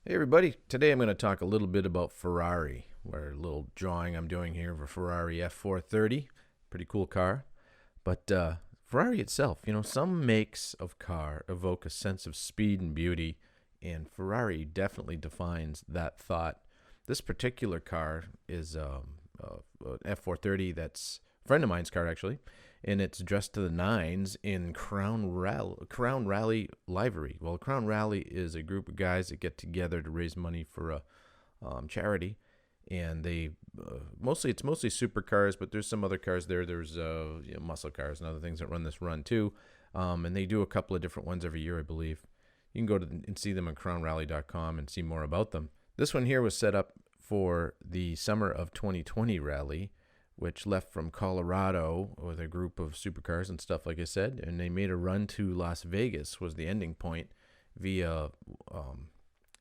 Hey everybody, today I'm going to talk a little bit about Ferrari, where a little drawing I'm doing here of a Ferrari F430. Pretty cool car. But Ferrari itself, some makes of car evoke a sense of speed and beauty, and Ferrari definitely defines that thought. This particular car is an F430 that's a friend of mine's car actually, and it's dressed to the nines in Crown Rally livery. Well, Crown Rally is a group of guys that get together to raise money for a charity, and they it's mostly supercars, but there's some other cars there. There's muscle cars and other things that run this run too, and they do a couple of different ones every year, I believe. You can go and see them on crownrally.com and see more about them. This one here was set up for the summer of 2020 rally, which left from Colorado with a group of supercars and stuff, like I said, and they made a run to Las Vegas was the ending point via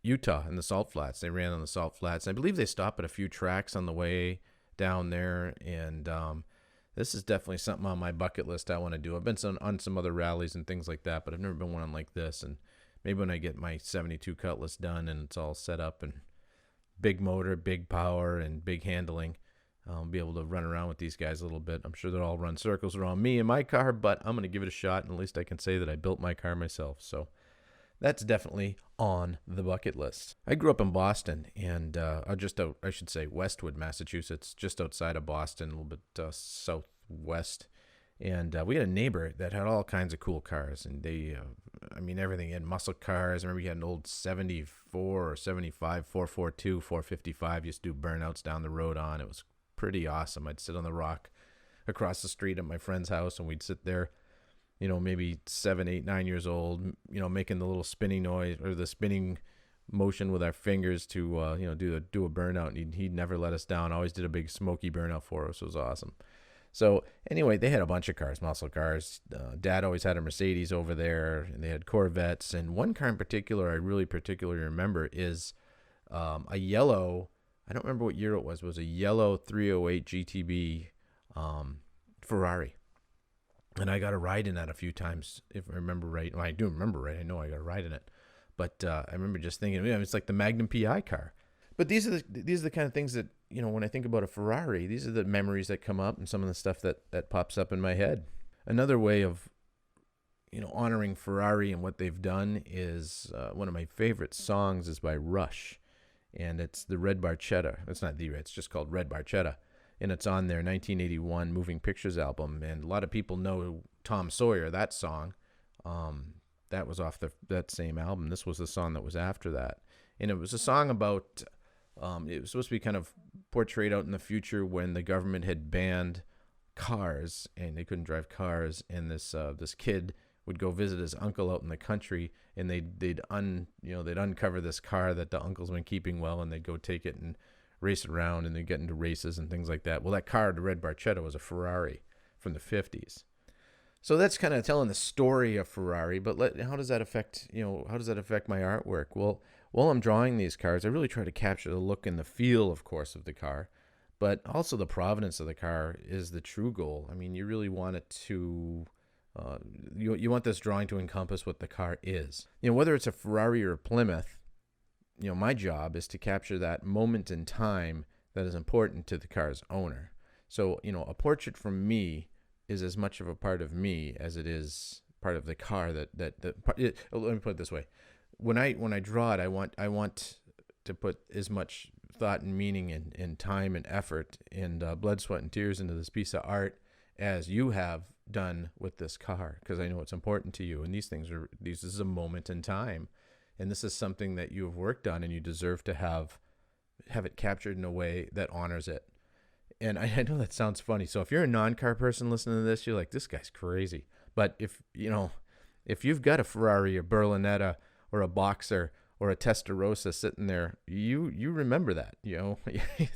Utah and the Salt Flats. They ran on the Salt Flats. I believe they stopped at a few tracks on the way down there, and this is definitely something on my bucket list I want to do. I've been on some other rallies and things like that, but I've never been one like this, and maybe when I get my 72 Cutlass done and it's all set up and big motor, big power, and big handling, I'll be able to run around with these guys a little bit. I'm sure they'll all run circles around me and my car, but I'm going to give it a shot, and at least I can say that I built my car myself. So that's definitely on the bucket list. I grew up in Boston, and I should say Westwood, Massachusetts, just outside of Boston, a little bit southwest. And we had a neighbor that had all kinds of cool cars, and everything. He had muscle cars. I remember he had an old 74 or 75 442, 455, used to do burnouts down the road on. It was pretty awesome. I'd sit on the rock across the street at my friend's house, and we'd sit there, maybe 7, 8, 9 years old, making the little spinning noise or the spinning motion with our fingers to, do a burnout. And he'd never let us down. Always did a big smoky burnout for us. It was awesome. So anyway, they had a bunch of cars, muscle cars. Dad always had a Mercedes over there, and they had Corvettes. And one car in particular I really particularly remember is a yellow, I don't remember what year it was a yellow 308 GTB Ferrari. And I got a ride in that a few times, if I remember right. Well, I do remember right. I know I got a ride in it. But I remember just thinking, it's like the Magnum PI car. But these are the kind of things that, when I think about a Ferrari, these are the memories that come up and some of the stuff that pops up in my head. Another way of, honoring Ferrari and what they've done is one of my favorite songs is by Rush. And it's the Red Barchetta. It's not it's just called Red Barchetta. And it's on their 1981 Moving Pictures album. And a lot of people know Tom Sawyer, that song. That was off that same album. This was the song that was after that. And it was a song about, it was supposed to be kind of portrayed out in the future when the government had banned cars and they couldn't drive cars. And this kid would go visit his uncle out in the country, and they'd uncover this car that the uncle's been keeping well, and they'd go take it and race it around, and they'd get into races and things like that. Well, that car, the Red Barchetta, was a Ferrari from the 50s. So that's kind of telling the story of Ferrari, but how does that affect my artwork? Well, while I'm drawing these cars, I really try to capture the look and the feel, of course, of the car, but also the provenance of the car is the true goal. I mean, you really want it to you want this drawing to encompass what the car is. Whether it's a Ferrari or a Plymouth, my job is to capture that moment in time that is important to the car's owner. So, a portrait from me is as much of a part of me as it is part of the car. Let me put it this way: when I draw it, I want to put as much thought and meaning and time and effort and blood, sweat, and tears into this piece of art as you have done with this car, because I know it's important to you. And this is a moment in time, and this is something that you have worked on, and you deserve to have it captured in a way that honors it. And I know that sounds funny. So if you're a non-car person listening to this, you're like, this guy's crazy. But if you've got a Ferrari, a Berlinetta, or a Boxer, or a Testarossa sitting there, you remember that.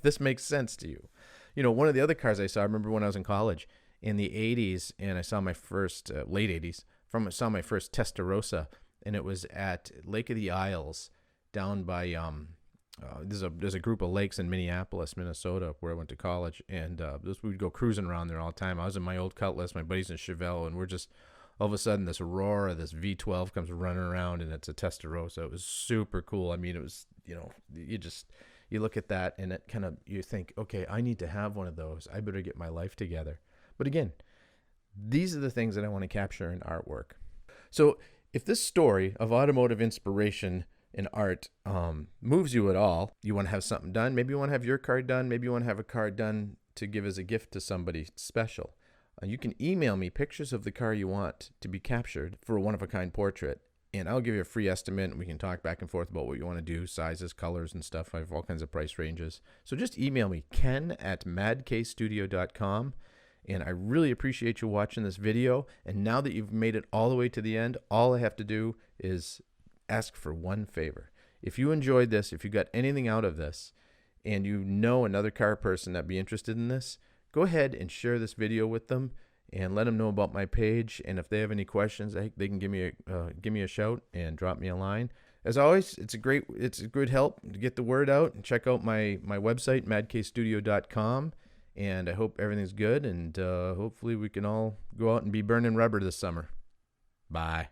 This makes sense to you. One of the other cars I saw, I remember when I was in college in the 80s, and I saw my first, late 80s, saw my first Testarossa, and it was at Lake of the Isles down by, there's a group of lakes in Minneapolis, Minnesota, where I went to college, and we'd go cruising around there all the time. I was in my old Cutlass, my buddies in Chevelle, and we're just all of a sudden this Aurora, this V12 comes running around, and it's a Testarossa. It was super cool. I mean, it was, you look at that and it kind of, you think, okay, I need to have one of those. I better get my life together. But again, these are the things that I want to capture in artwork. So if this story of automotive inspiration in art moves you at all, you want to have something done, maybe you want to have your car done, maybe you want to have a car done to give as a gift to somebody special, you can email me pictures of the car you want to be captured for a one-of-a-kind portrait, and I'll give you a free estimate, and we can talk back and forth about what you want to do, sizes, colors, and stuff. I have all kinds of price ranges. So just email me, ken@madkstudio.com. And I really appreciate you watching this video. And now that you've made it all the way to the end, all I have to do is ask for one favor. If you enjoyed this, if you got anything out of this, and you know another car person that'd be interested in this, go ahead and share this video with them and let them know about my page. And if they have any questions, they can give me a shout and drop me a line. As always, it's a good help to get the word out. And check out my website, madkstudio.com. And I hope everything's good, and hopefully we can all go out and be burning rubber this summer. Bye.